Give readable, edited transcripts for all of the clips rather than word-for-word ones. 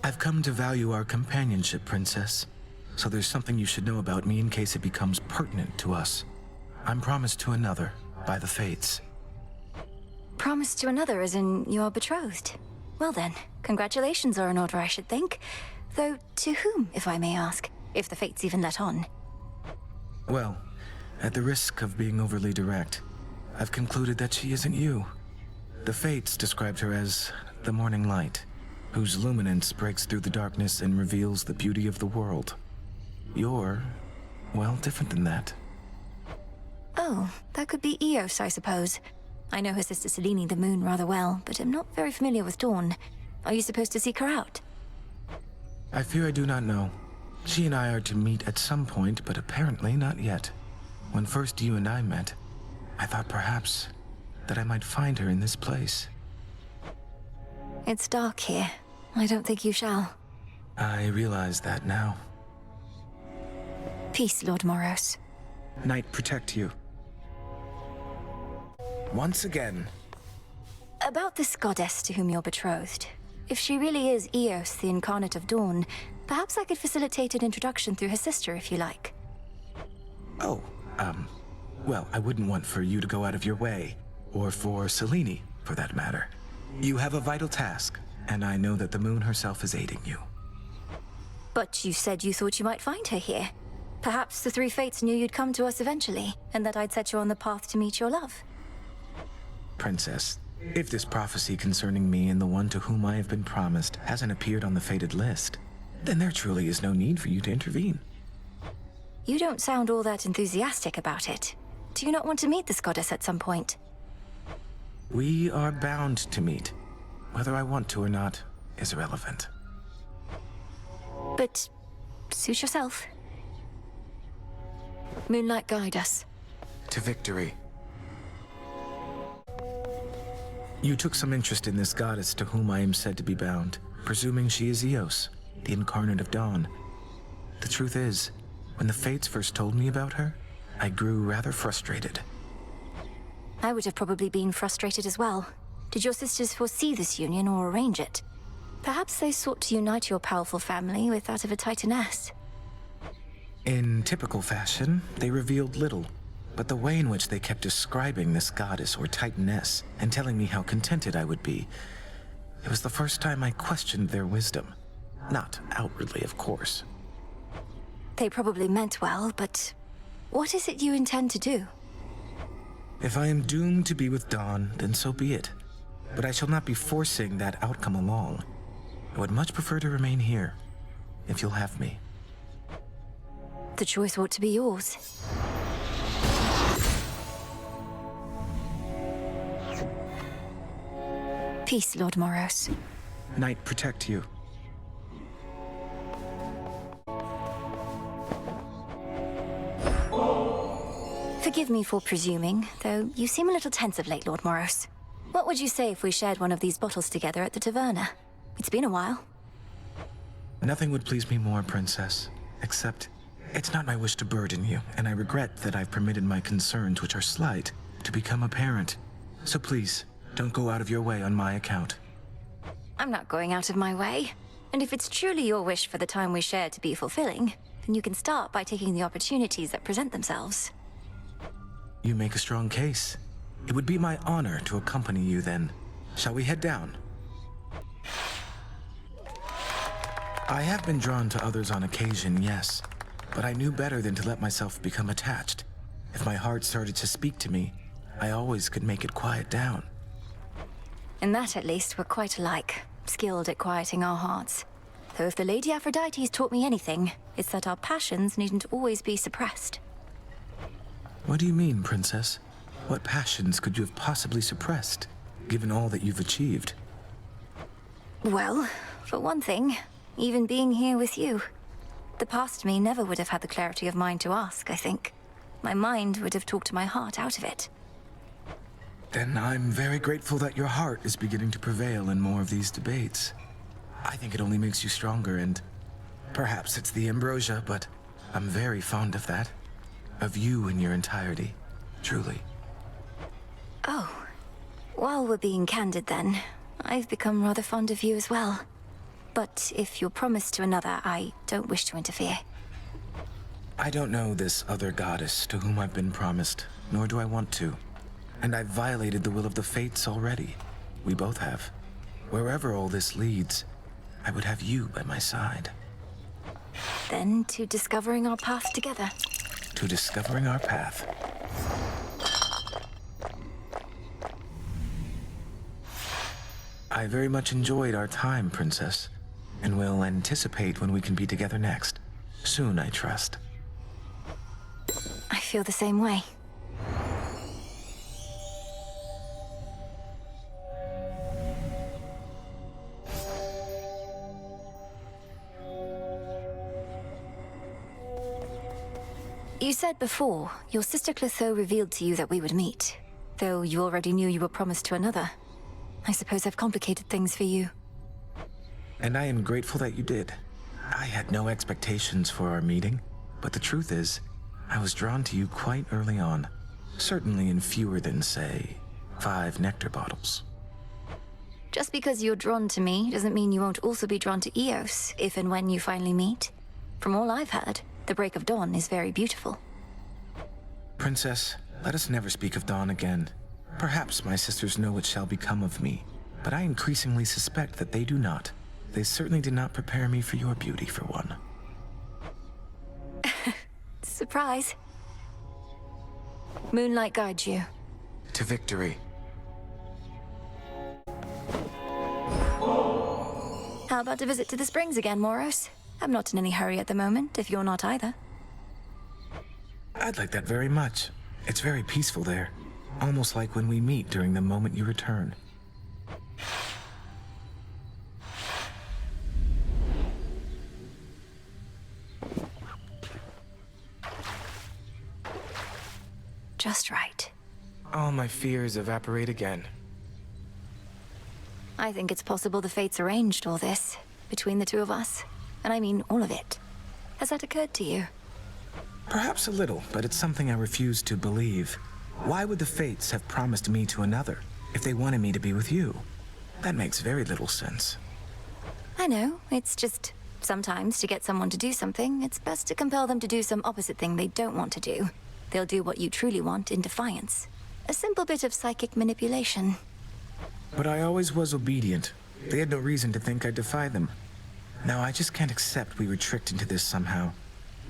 I've come to value our companionship, Princess. So there's something you should know about me in case it becomes pertinent to us. I'm promised to another, by the Fates. Promised to another as in you're betrothed? Well then, congratulations are in order, I should think. Though, to whom, if I may ask? If the Fates even let on. Well, at the risk of being overly direct, I've concluded that she isn't you. The Fates described her as the morning light, whose luminance breaks through the darkness and reveals the beauty of the world. You're, well, different than that. Oh, that could be Eos, I suppose. I know her sister Selene the moon rather well, but am not very familiar with Dawn. Are you supposed to seek her out? I fear I do not know. She and I are to meet at some point, but apparently not yet. When first you and I met, I thought perhaps that I might find her in this place. It's dark here. I don't think you shall. I realize that now. Peace, Lord Moros. Night protect you. Once again. About this goddess to whom you're betrothed. If she really is Eos, the incarnate of Dawn, perhaps I could facilitate an introduction through her sister, if you like. Oh, well, I wouldn't want for you to go out of your way, or for Selene, for that matter. You have a vital task, and I know that the moon herself is aiding you. But you said you thought you might find her here. Perhaps the three Fates knew you'd come to us eventually, and that I'd set you on the path to meet your love. Princess, if this prophecy concerning me and the one to whom I have been promised hasn't appeared on the fated list, then there truly is no need for you to intervene. You don't sound all that enthusiastic about it. Do you not want to meet this goddess at some point? We are bound to meet. Whether I want to or not is irrelevant. But suit yourself. Moonlight, guide us. To victory. You took some interest in this goddess to whom I am said to be bound, presuming she is Eos, the incarnate of dawn. The truth is, when the Fates first told me about her, I grew rather frustrated. I would have probably been frustrated as well. Did your sisters foresee this union or arrange it? Perhaps they sought to unite your powerful family with that of a Titaness. In typical fashion, they revealed little, but the way in which they kept describing this goddess or Titaness and telling me how contented I would be, it was the first time I questioned their wisdom. Not outwardly, of course. They probably meant well, but what is it you intend to do? If I am doomed to be with Dawn, then so be it. But I shall not be forcing that outcome along. I would much prefer to remain here, if you'll have me. The choice ought to be yours. Peace, Lord Moros. Night protect you. Forgive me for presuming, though you seem a little tense of late, Lord Moros. What would you say if we shared one of these bottles together at the taverna? It's been a while. Nothing would please me more, Princess, except it's not my wish to burden you, and I regret that I've permitted my concerns, which are slight, to become apparent. So please, don't go out of your way on my account. I'm not going out of my way. And if it's truly your wish for the time we share to be fulfilling, then you can start by taking the opportunities that present themselves. You make a strong case. It would be my honor to accompany you then. Shall we head down? I have been drawn to others on occasion, yes, but I knew better than to let myself become attached. If my heart started to speak to me, I always could make it quiet down. In that, at least, we're quite alike, skilled at quieting our hearts. Though if the Lady Aphrodite's taught me anything, it's that our passions needn't always be suppressed. What do you mean, Princess? What passions could you have possibly suppressed, given all that you've achieved? Well, for one thing, even being here with you. The past me never would have had the clarity of mind to ask, I think. My mind would have talked my heart out of it. Then I'm very grateful that your heart is beginning to prevail in more of these debates. I think it only makes you stronger, and perhaps it's the ambrosia, but I'm very fond of that. Of you in your entirety, truly. Oh. While we're being candid then, I've become rather fond of you as well. But if you're promised to another, I don't wish to interfere. I don't know this other goddess to whom I've been promised, nor do I want to. And I've violated the will of the fates already. We both have. Wherever all this leads, I would have you by my side. Then to discovering our path together. To discovering our path. I very much enjoyed our time, Princess, and will anticipate when we can be together next. Soon, I trust. I feel the same way. You said before, your sister Clotho revealed to you that we would meet, though you already knew you were promised to another. I suppose I've complicated things for you. And I am grateful that you did. I had no expectations for our meeting, but the truth is, I was drawn to you quite early on. Certainly in fewer than, say, 5 nectar bottles. Just because you're drawn to me doesn't mean you won't also be drawn to Eos, if and when you finally meet. From all I've heard, the break of dawn is very beautiful. Princess, let us never speak of dawn again. Perhaps my sisters know what shall become of me, but I increasingly suspect that they do not. They certainly did not prepare me for your beauty, for one. Surprise. Moonlight guides you. To victory. How about a visit to the springs again, Moros? I'm not in any hurry at the moment, if you're not either. I'd like that very much. It's very peaceful there. Almost like when we meet during the moment you return. Just right. All my fears evaporate again. I think it's possible the fates arranged all this, between the two of us. And I mean all of it. Has that occurred to you? Perhaps a little, but it's something I refuse to believe. Why would the fates have promised me to another if they wanted me to be with you? That makes very little sense. I know, it's just sometimes to get someone to do something, it's best to compel them to do some opposite thing they don't want to do. They'll do what you truly want in defiance. A simple bit of psychic manipulation. But I always was obedient. They had no reason to think I'd defy them. Now I just can't accept we were tricked into this somehow.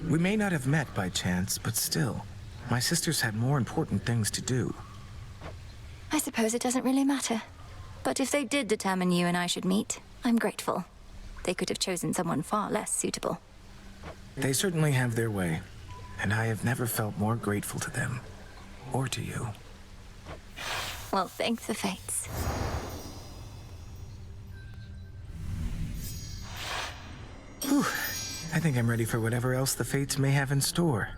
We may not have met by chance, but still, my sisters had more important things to do. I suppose it doesn't really matter. But if they did determine you and I should meet, I'm grateful. They could have chosen someone far less suitable. They certainly have their way, and I have never felt more grateful to them, or to you. Well, thank the fates. Whew. I think I'm ready for whatever else the fates may have in store.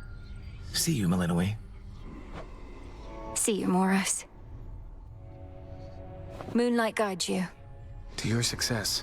See you, Melinoe. See you, Moros. Moonlight guides you. To your success.